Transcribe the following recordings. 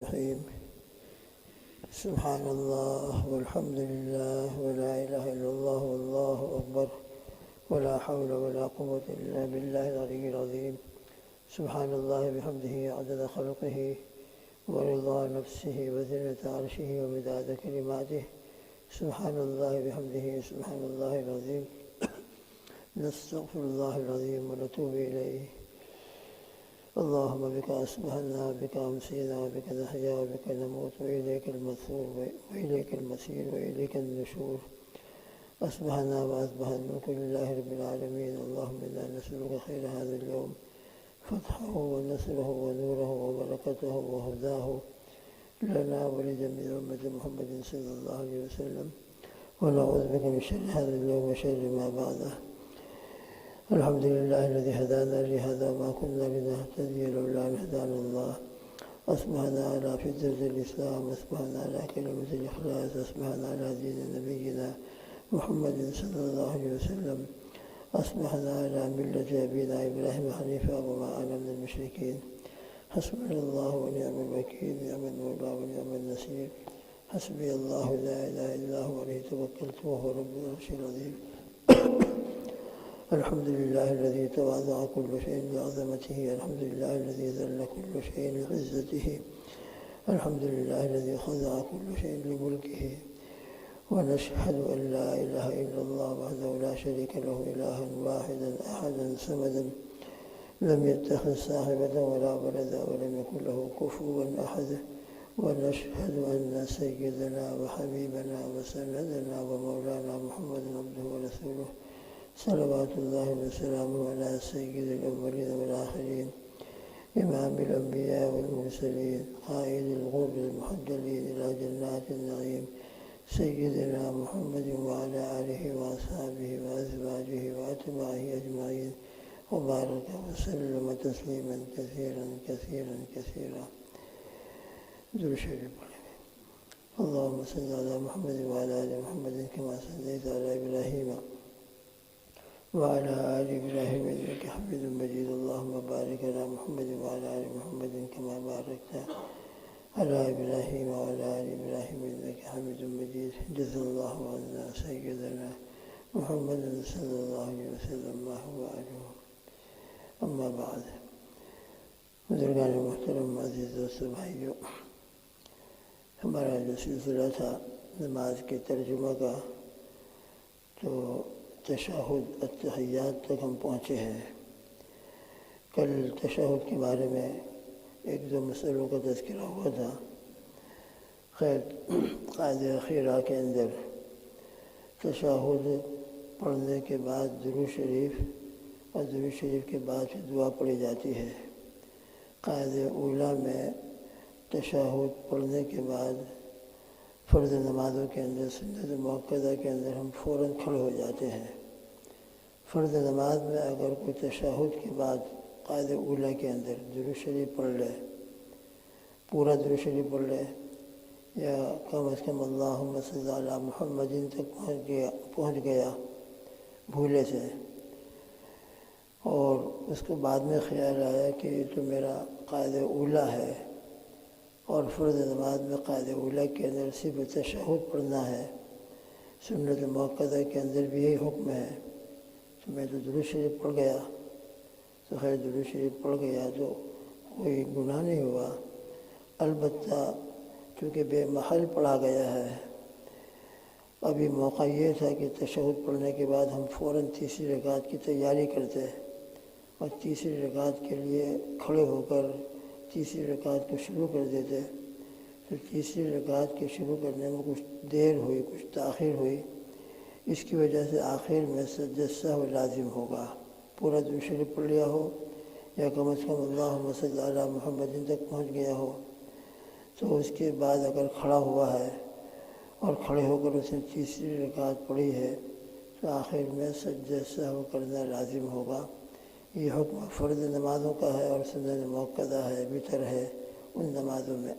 الرحيم. سبحان الله والحمد لله ولا إله إلا الله والله أكبر ولا حول ولا قوة إلا بالله العلي العظيم. سبحان الله بحمده عدد خلقه ورضا نفسه وزنة عرشه ومداد كلماته. سبحان الله بحمده سبحان الله العظيم. نستغفر الله العظيم ونتوب إليه. اللهم بك أصبحنا وبك أمسينا وبك نحيا وبك نموت وإليك المصير وإليك النشور. أصبحنا وأصبح الملك لله رب العالمين. اللهم إنا نسألك خير هذا اليوم، فتحه ونصره ونوره وبركته وهداه لنا ولجميع أمة محمد صلى الله عليه وسلم، ونعوذ بك من شر هذا اليوم وشر ما بعده. الحمد لله الذي هدانا لهذا ما كنا لنهتدي لولا أن هدانا الله. أصبحنا على فطرة الإسلام، أصبحنا على كلمة الإخلاص، أصبحنا على دين نبينا محمد صلى الله عليه وسلم، أصبحنا على ملة أبينا إبراهيم حنيفا وما أنا من المشركين. حسبنا الله ونعم الوكيل، نعم المولى ونعم النصير. حسبي الله لا إله إلا هو عليه توكلت وهو رب العرش العظيم. الحمد لله الذي تواضع كل شيء بعظمته، الحمد لله الذي ذل كل شيء لعزته، الحمد لله الذي خضع كل شيء لملكه. ونشهد أن لا إله إلا الله وحده لا شريك له، إلها واحدا أحدا صمدا لم يتخذ صاحبة ولا ولدا ولم يكن له كفوا أحد. ونشهد أن سيدنا وحبيبنا وسندنا ومولانا محمدا عبده ورسوله، صلوات الله وسلامه على سيد الأولين والآخرين، إمام الأنبياء والمرسلين، قائد الغر المحجلين إلى جنات النعيم، سيدنا محمد وعلى آله وأصحابه وأزواجه وأتباعه أجمعين، وبارك وسلم تسليما كثيرا كثيرا كثيرا. درود شریف پڑھیں. اللهم صل على محمد وعلى آل محمد كما صليت على إبراهيم وعلى آل إبراهيم إنك حميد مجيد. اللهم بارك على محمد وعلى آل محمد كما باركت على إبراهيم وعلى آل إبراهيم إنك حميد مجيد. جزا الله عنا سيدنا محمد صلى الله عليه وسلم ما هو أهله. أما بعد. بزرگان محترم عزیز دوستو بھائیو، ہمارا جو سلسلہ تھا نماز کے ترجمہ کا، تو تشہد التحیات تک ہم پہنچے ہیں. کل تشہد کے بارے میں ایک دو مسئلوں کا تذکرہ ہوا تھا. خیر، قاعدہ اخیرہ کے اندر تشہد پڑھنے کے بعد درود شریف اور درود شریف کے بعد پھر دعا پڑھی جاتی ہے. قاعدہ اولیٰ میں تشہد پڑھنے کے بعد فرض نمازوں کے اندر، سنت مؤکدہ کے اندر ہم فوراً کھڑے ہو جاتے ہیں. فرض نماز میں اگر کوئی تشہد کے بعد قاعدہ اولیٰ کے اندر درود شریف پڑھ لے، پورا درود شریف پڑھ لے، یا کم از کم اللہم صلی علی محمد تک پہنچ گیا بھولے سے، اور اس کو بعد میں خیال آیا کہ یہ تو میرا قاعدہ اولیٰ ہے اور فرض نماز میں قاعدہ اولیٰ کے اندر صرف تشہد پڑھنا ہے، سنت مؤکدہ کے اندر بھی یہی حکم ہے، تو میں تو درود شریف پڑھ گیا. تو خیر، درود شریف پڑھ گیا تو کوئی گناہ نہیں ہوا. البتہ چونکہ بے محل پڑھا گیا ہے، ابھی موقع یہ تھا کہ تشہد پڑھنے کے بعد ہم فوراً تیسری رکعت کی تیاری کرتے اور تیسری رکعت کے لیے کھڑے ہو کر تیسری رکعت کو شروع کر دیتے. تو تیسری رکعت کے شروع کرنے میں کچھ دیر ہوئی، کچھ تاخیر ہوئی، اس کی وجہ سے آخر میں سجدہ سہو لازم ہوگا. پورا درود شریف پڑھ لیا ہو یا کم از کم اللہم صلی علی محمد تک پہنچ گیا ہو، تو اس کے بعد اگر کھڑا ہوا ہے اور کھڑے ہو کر اس نے تیسری رکعت پڑھی ہے، تو آخر میں سجدہ سہو کرنا لازم ہوگا. یہ حکم فرض نمازوں کا ہے اور سنت مؤکدہ ہے، وتر ہے ان نمازوں میں.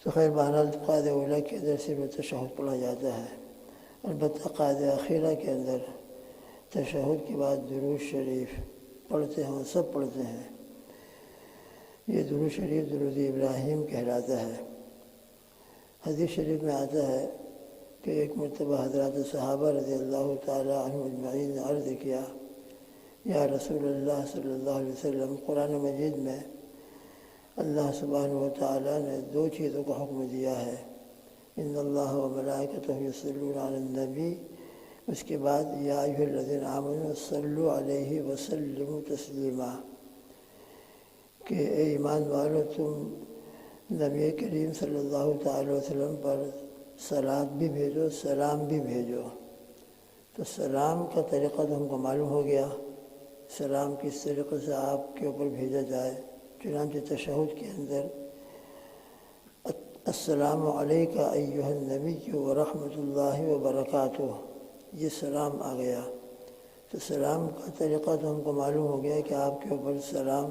تو خیر، بہرحال قاعدہ اولیٰ کے اندر صرف تشہد پڑھا جاتا ہے. البتہ قاعدہ اخیرہ کے اندر تشہد کے بعد درود شریف پڑھتے ہیں، سب پڑھتے ہیں. یہ درود شریف درود ابراہیم کہلاتا ہے۔ حدیث شریف میں آتا ہے کہ ایک مرتبہ حضرات صحابہ رضی اللہ تعالیٰ عنہ اجمعین نے عرض کیا، یا رسول اللہ صلی اللہ علیہ وسلم، قرآن مجید میں اللہ سبحانہ و تعالیٰ نے 2 چیزوں کا حکم دیا ہے، ان اللہ و ملائکتہ یصلون علی النبی، اس کے بعد یا ایھا الذین آمنوا صلوا علیہ وسلموا تسلیما، کہ اے ایمان والو تم نبی کریم صلی اللہ تعالی وسلم پر صلات بھی بھیجو، سلام بھی بھیجو۔ تو سلام کا طریقہ تو ہم کو معلوم ہو گیا، سلام کس طریقے سے آپ کے اوپر بھیجا جائے، چنانچہ تشہد کے اندر السلام علیکہ ایھا النبی ورحمۃ اللہ وبرکاتہ، یہ سلام آ گیا۔ تو سلام کا طریقہ تو ہم کو معلوم ہو گیا کہ آپ کے اوپر سلام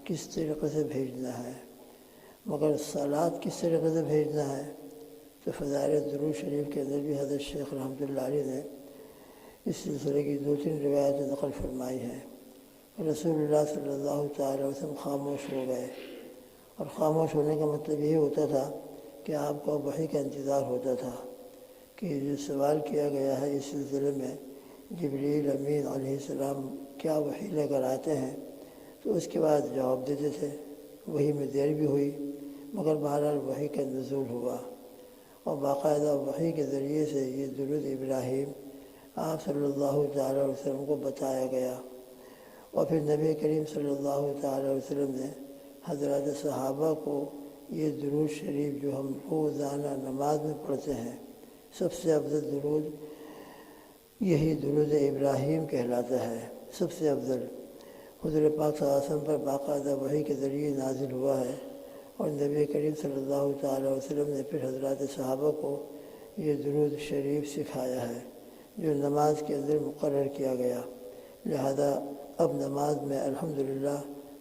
کس طریقے سے بھیجنا ہے، مگر صلات کس طریقے سے بھیجنا ہے تو فضائل درود شریف کے اندر بھی حضرت شیخ رحمۃ اللہ علیہ نے اس سلسلے کی 2-3 روایتیں نقل فرمائی ہیں۔ رسول اللہ صلی اللہ تعالی وسلم خاموش ہو گئے، اور خاموش ہونے کا مطلب یہ ہوتا تھا کہ آپ کو وحی کا انتظار ہوتا تھا کہ جو سوال کیا گیا ہے اس سلسلے میں جبریل امین علیہ السلام کیا وحی لے کر آتے ہیں، تو اس کے بعد جواب دیتے تھے۔ وحی میں دیر بھی ہوئی مگر بہرحال وحی کا نزول ہوا، اور باقاعدہ وحی کے ذریعے سے یہ درود ابراہیم آپ صلی اللہ تعالی علیہ وسلم کو بتایا گیا، اور پھر نبی کریم صلی اللہ تعالی علیہ وسلم نے حضرات صحابہ کو یہ درود شریف جو ہم روزانہ نماز میں پڑھتے ہیں، سب سے افضل درود یہی درود ابراہیم کہلاتا ہے، سب سے افضل حضور پاک صلی اللہ علیہ وسلم پر باقاعدہ وحی کے ذریعے نازل ہوا ہے، اور نبی کریم صلی اللہ تعالی وسلم نے پھر حضرات صحابہ کو یہ درود شریف سکھایا ہے جو نماز کے اندر مقرر کیا گیا۔ لہذا اب نماز میں الحمدللہ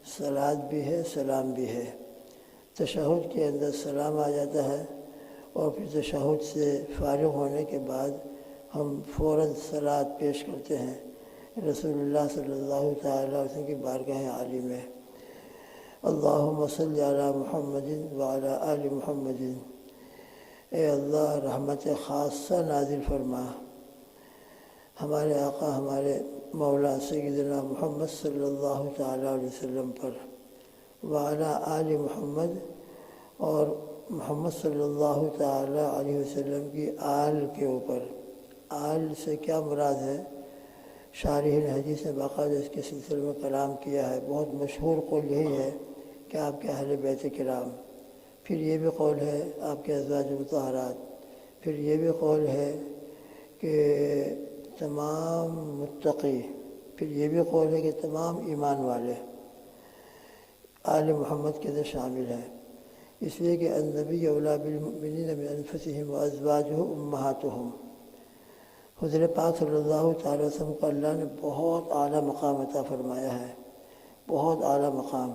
صلات بھی ہے، سلام بھی ہے۔ تشہد کے اندر سلام آ جاتا ہے، اور پھر تشہد سے فارغ ہونے کے بعد ہم فوراً صلات پیش کرتے ہیں رسول اللہ صلی اللہ تعالی علیہ وسلم کی بارگاہ عالی میں۔ اللہم صلی علی محمد وعلی آل محمد، اے اللہ رحمت خاصہ نازل فرما ہمارے آقا ہمارے مولا سیدنا محمد صلی اللہ تعالی علیہ وسلم پر، وعلی آل محمد، اور محمد صلی اللہ تعالی علیہ وسلم کی آل کے اوپر۔ آل سے کیا مراد ہے؟ شارحین حدیث نے باقاعدہ اس کے سلسلے میں کلام کیا ہے۔ بہت مشہور قول یہی ہے کہ آپ کے اہل بیت کرام، پھر یہ بھی قول ہے آپ کے ازواج مطہرات، پھر یہ بھی قول ہے کہ تمام متقی، پھر یہ بھی قول ہے کہ تمام ایمان والے آل محمد کے اندر شامل ہیں، اس لیے کہ النبی اولیٰ بالمؤمنین من انفسہم وازواجہ امہاتہم۔ حضور پاک صلی اللہ تعالی وسلم کو اللہ نے بہت اعلیٰ مقام عطا فرمایا ہے، بہت اعلیٰ مقام،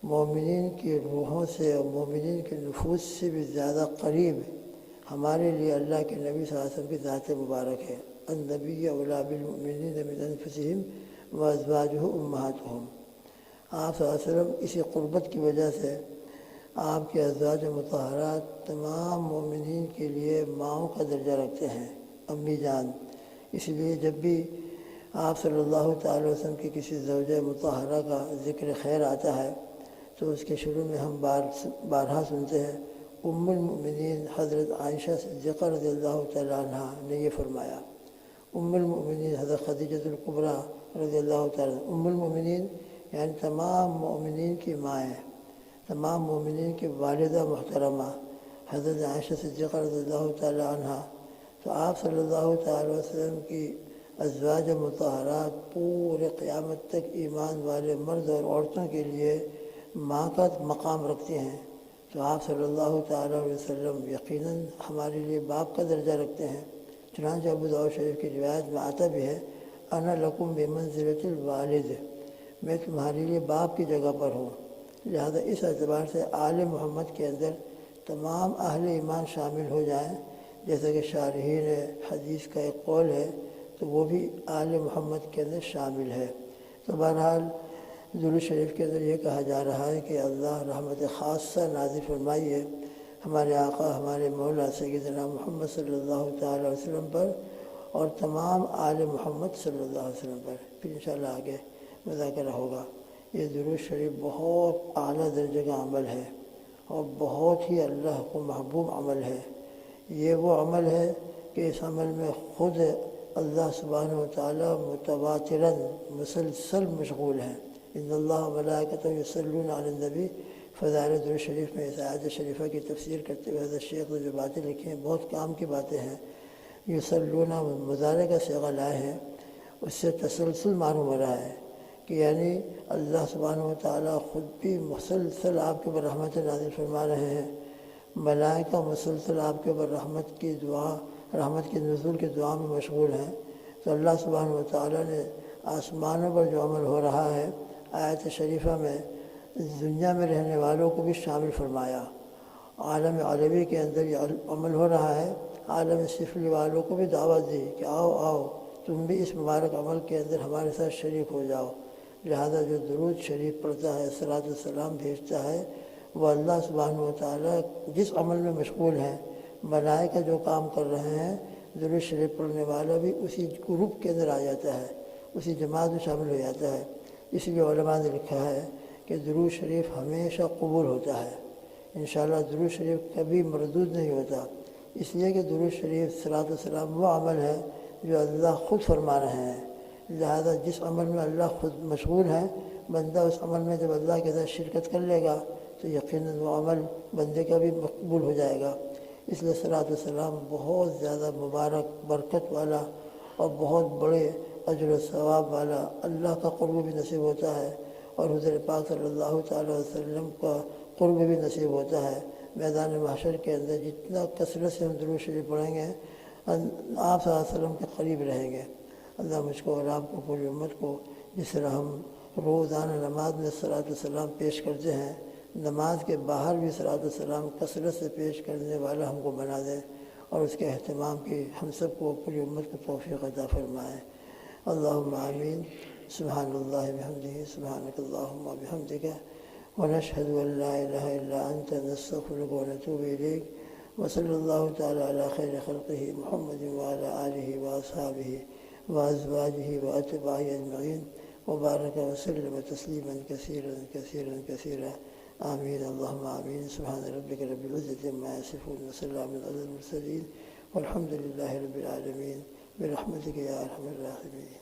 مومنین کی روحوں سے اور مومنین کے نفوس سے بھی زیادہ قریب ہمارے لیے اللہ کے نبی صلی اللہ علیہ وسلم کی ذات مبارک ہے۔ النبی اولیٰ بالمؤمنین من انفسہم وازواجہ امہاتہم۔ آپ صلی اللہ علیہ وسلم اسی قربت کی وجہ سے آپ کے ازواج مطہرات تمام مومنین کے لیے ماؤں کا درجہ رکھتے ہیں، امی جان۔ اس لیے جب بھی آپ صلی اللہ تعالی وسلم کی کسی زوجہ مطہرہ کا ذکر خیر آتا ہے تو اس کے شروع میں ہم بارہا سنتے ہیں، ام المؤمنین حضرت عائشہ صدیقہ رضی اللہ تعالیٰ عنہ نے یہ فرمایا۔ ام المؤمنین حضرت خدیجہ الکبریٰ رضی اللہ تعالیٰ، ام المؤمنین یعنی تمام مومنین کی مائیں، تمام مومنین کی والدہ محترمہ حضرت عائشہ صدیقہ رضی اللہ تعالیٰ عنہ۔ تو آپ صلی اللہ تعالی وسلم کی ازواج مطہرات پورے قیامت تک ایمان والے مرد اور عورتوں کے لیے ماں کا مقام رکھتے ہیں، تو آپ صلی اللہ تعالی علیہ وسلم یقیناً ہمارے لیے باپ کا درجہ رکھتے ہیں۔ چنانچہ ابو داؤد شریف کی روایت میں آتا بھی ہے، انا لکم بمنزلۃ الوالد، میں تمہارے لیے باپ کی جگہ پر ہوں۔ لہذا اس اعتبار سے آل محمد کے اندر تمام اہل ایمان شامل ہو جائیں، جیسا کہ شارحین حدیث کا ایک قول ہے، تو وہ بھی آل محمد کے اندر شامل ہے۔ تو بہرحال درود شریف کے اندر یہ کہا جا رہا ہے کہ اللہ رحمت خاصہ نازل فرمائیے ہمارے آقا ہمارے مولا سیدنا محمد صلی اللہ تعالی علیہ وسلم پر اور تمام آل محمد صلی اللہ علیہ وسلم پر۔ پھر انشاءاللہ آگے مذاکرہ ہوگا۔ یہ درود شریف بہت اعلیٰ درجے کا عمل ہے اور بہت ہی اللہ کو محبوب عمل ہے۔ یہ وہ عمل ہے کہ اس عمل میں خود اللہ سبحانہ و تعالیٰ متواتراً مسلسل مشغول ہیں۔ ان اللہ و ملائکتہ یصلون علی النبی۔ فضائل درود شریف میں اس آیت شریفہ کی تفسیر کرتے ہوئے حضرت شیخ نے جو باتیں لکھی ہیں بہت کام کی باتیں ہیں۔ یصلون مضارع کا صیغہ لائے ہیں، اس سے تسلسل معلوم ہو رہا ہے کہ یعنی اللہ سبحانہ و تعالیٰ خود بھی مسلسل آپ کے اوپر رحمت نازل فرما رہے ہیں، ملائکہ مسلسل آپ کے اوپر رحمت کی دعا، رحمت کے نزول کی دعا میں مشغول ہیں۔ تو اللہ سبحانہ و تعالیٰ نے آسمانوں پر جو عمل ہو رہا ہے آیت شریفہ میں دنیا میں رہنے والوں کو بھی شامل فرمایا۔ عالم علوی کے اندر یہ عمل ہو رہا ہے، عالم سفلی والوں کو بھی دعوت دی کہ آؤ آؤ تم بھی اس مبارک عمل کے اندر ہمارے ساتھ شریک ہو جاؤ۔ لہذا جو درود شریف پڑھتا ہے، صلاۃ السلام بھیجتا ہے، وہ اللہ سبحانہ و تعالیٰ جس عمل میں مشغول ہیں، ملائکہ جو کام کر رہے ہیں، درود شریف پڑھنے والا بھی اسی گروپ کے اندر آ جاتا ہے، اسی جماعت میں شامل ہو جاتا ہے۔ اس لیے علماء نے لکھا ہے کہ درود شریف ہمیشہ قبول ہوتا ہے، انشاءاللہ درود شریف کبھی مردود نہیں ہوتا، اس لیے کہ درود شریف صلاۃ السلام وہ عمل ہے جو اللہ خود فرما رہے ہیں۔ لہذا جس عمل میں اللہ خود مشغول ہے، بندہ اس عمل میں جب اللہ کے ساتھ شرکت کر لے گا تو یقیناً وہ عمل بندے کا بھی مقبول ہو جائے گا۔ اس لیے صلاۃ السلام بہت زیادہ مبارک برکت والا اور بہت بڑے اجر و ثواب والا، اللہ کا قرب بھی نصیب ہوتا ہے اور حضور پاک صلی اللہ تعالیٰ علیہ وسلم کا قرب بھی نصیب ہوتا ہے۔ میدان محشر کے اندر جتنا کثرت سے ہم درود شریف پڑھیں گے آپ صلی اللہ علیہ وسلم کے قریب رہیں گے۔ اللہ مجھ کو اور آپ کو، پوری امت کو، جس طرح ہم روزانہ نماز میں صلاۃ السلام پیش کرتے ہیں، نماز کے باہر بھی صلاۃ السلام کثرت سے پیش کرنے والا ہم کو بنا دیں اور اس کے اہتمام کی ہم سب کو، پوری امت کو توفیق عطا فرمائے۔ اللہم آمین۔ سبحان اللہ بحمدہ، سبحانک اللہم وبحمدک، ونشہد ان لا الہ الا انت، نستغفرک ونتوب الیک، وصلی اللہ تعالی علی خیر خلقہ محمد وعلی آلہ واصحابہ وازواجہ واتباعہ اجمعین، وبارک وسلم تسلیما کثیرا کثیرا کثیرا، آمین اللہم آمین۔ سبحان ربک رب العزۃ عما یصفون، وسلام علی المرسلین، والحمد للہ رب العالمین، برحمتک یا ارحم الراحمین۔